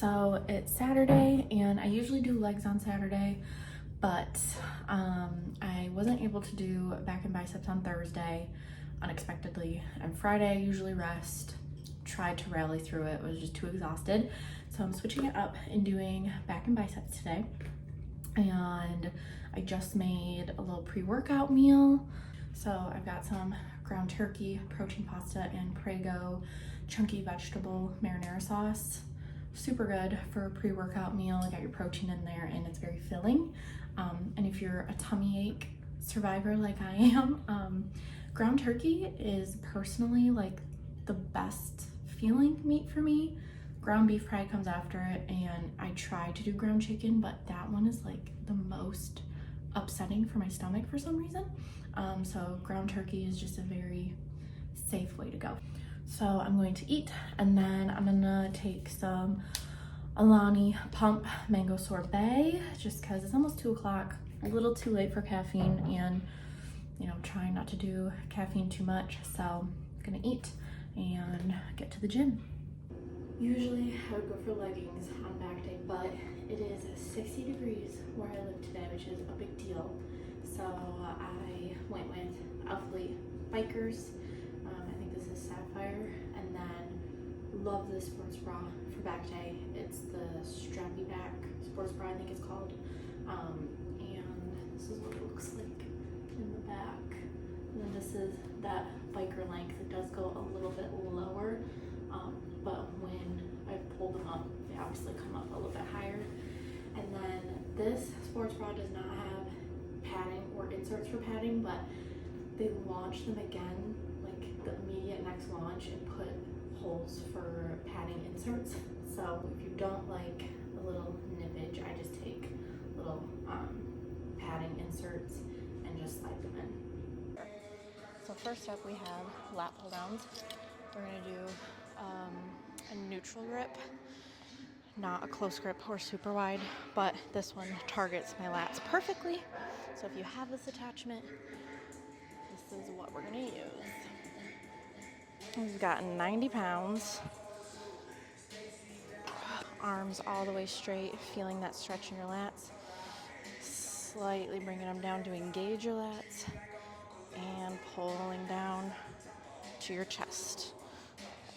So it's Saturday and I usually do legs on Saturday, but I wasn't able to do back and biceps on Thursday unexpectedly, and Friday I usually rest. Tried to rally through it, was just too exhausted. So I'm switching it up and doing back and biceps today. And I just made a little pre-workout meal. So I've got some ground turkey, protein pasta, and Prego chunky vegetable marinara sauce. Super good for a pre-workout meal. You got your protein in there and it's very filling. And if you're a tummy ache survivor like I am, ground turkey is personally like the best feeling meat for me. Ground beef probably comes after it, and I try to do ground chicken, but that one is like the most upsetting for my stomach for some reason. So ground turkey is just a very safe way to go. So I'm going to eat, and then I'm gonna take some Alani Pump Mango Sorbet just because it's almost 2 o'clock, a little too late for caffeine, and you know, trying not to do caffeine too much. So I'm gonna eat and get to the gym. Usually I would go for leggings on back day, but it is 60 degrees where I live today, which is a big deal. So I went with Alphalete Bikers. I think this is Sapphire, and then love this sports bra for back day. It's the strappy back sports bra, I think it's called. And this is what it looks like in the back. And then this is that biker length. It does go a little bit lower, but when I pull them up, they obviously come up a little bit higher. And then this sports bra does not have padding or inserts for padding, but they launched them again, like the immediate next launch, and put holes for padding inserts. So if you don't like a little nippage, I just take little padding inserts and just slide them in. So first up we have lat pull downs. We're gonna do a neutral grip, not a close grip or super wide, but this one targets my lats perfectly. So if you have this attachment, this is what we're gonna use. We've got 90 pounds, arms all the way straight, feeling that stretch in your lats, slightly bringing them down to engage your lats, and pulling down to your chest.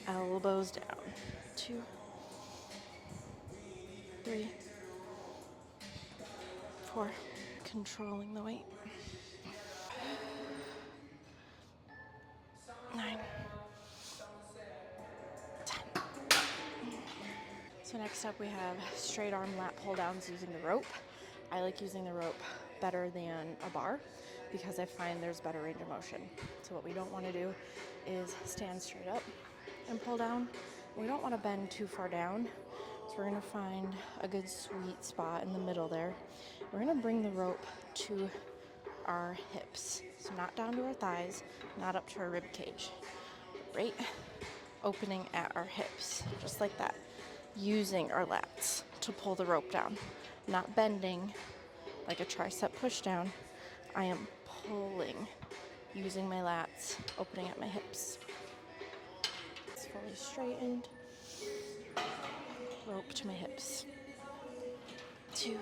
Elbows down. 2, 3, 4. Controlling the weight. 9, 10. So next up we have straight arm lat pull downs using the rope. I like using the rope better than a bar because I find there's better range of motion. So what we don't want to do is stand straight up and pull down. We don't want to bend too far down. So we're going to find a good sweet spot in the middle there. We're going to bring the rope to our hips. So not down to our thighs, not up to our rib cage. Right opening at our hips, just like that. Using our lats to pull the rope down. Not bending like a tricep push down. I am pulling using my lats, opening at my hips. It's fully straightened. Rope to my hips. 2,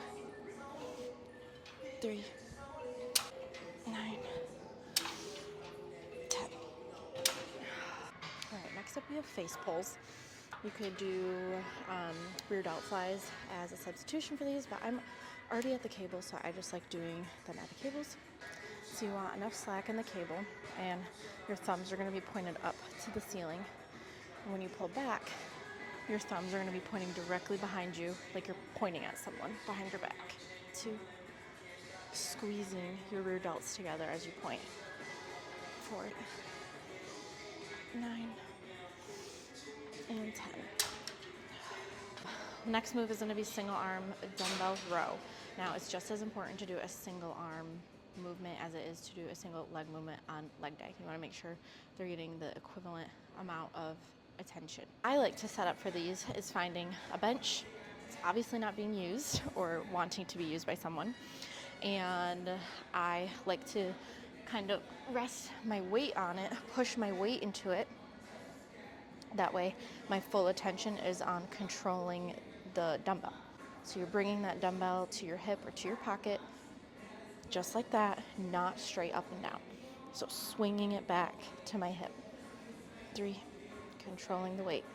3, 9, 10. All right, next up we have face pulls. You could do rear delt flies as a substitution for these, but I'm already at the cable, so I just like doing them at the cables. So you want enough slack in the cable, and your thumbs are going to be pointed up to the ceiling. And when you pull back, your thumbs are going to be pointing directly behind you, like you're pointing at someone behind your back. 2, squeezing your rear delts together as you point. 4, 9, and 10. Next move is going to be single arm dumbbell row. Now it's just as important to do a single arm movement as it is to do a single leg movement on leg day. You want to make sure they're getting the equivalent amount of attention. I like to set up for these is finding a bench. It's obviously not being used or wanting to be used by someone. And I like to kind of rest my weight on it, push my weight into it. That way my full attention is on controlling the dumbbell. So you're bringing that dumbbell to your hip or to your pocket, just like that, not straight up and down. So swinging it back to my hip. 3, controlling the weight.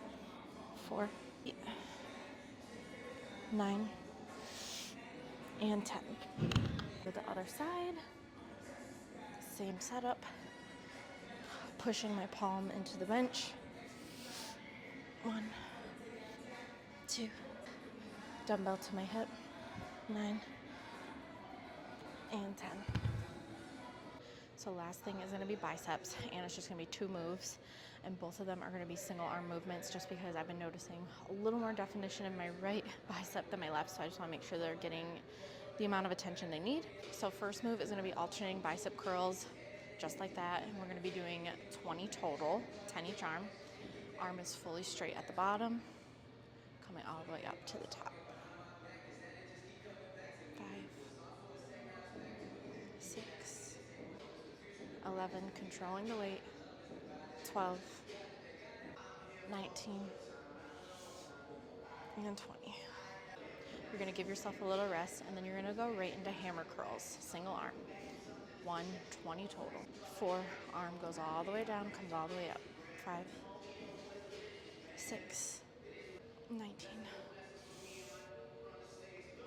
4, 8, 9, and 10. To the other side, same setup. Pushing my palm into the bench. 1, 2, dumbbell to my hip. 9, and 10. So last thing is going to be biceps, and it's just going to be 2 moves, and both of them are going to be single arm movements just because I've been noticing a little more definition in my right bicep than my left, so I just want to make sure they're getting the amount of attention they need. So first move is going to be alternating bicep curls, just like that, and we're going to be doing 20 total, 10 each arm. Arm is fully straight at the bottom, coming all the way up to the top. 5, 6, 11, controlling the weight. 12, 19, and 20. You're going to give yourself a little rest, and then you're going to go right into hammer curls, single arm. 1, 20 total. 4, arm goes all the way down, comes all the way up. 5, 6, 19,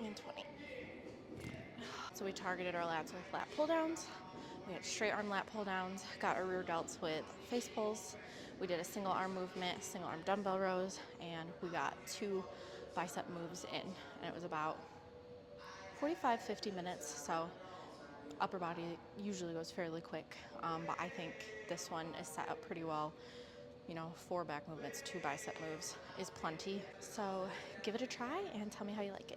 and 20. So we targeted our lats with lat pull downs. We had straight arm lat pull downs, got our rear delts with face pulls. We did a single arm movement, single arm dumbbell rows, and we got 2 bicep moves in. And it was about 45, 50 minutes. So upper body usually goes fairly quick, but I think this one is set up pretty well. 4 back movements, 2 bicep moves is plenty. So give it a try and tell me how you like it.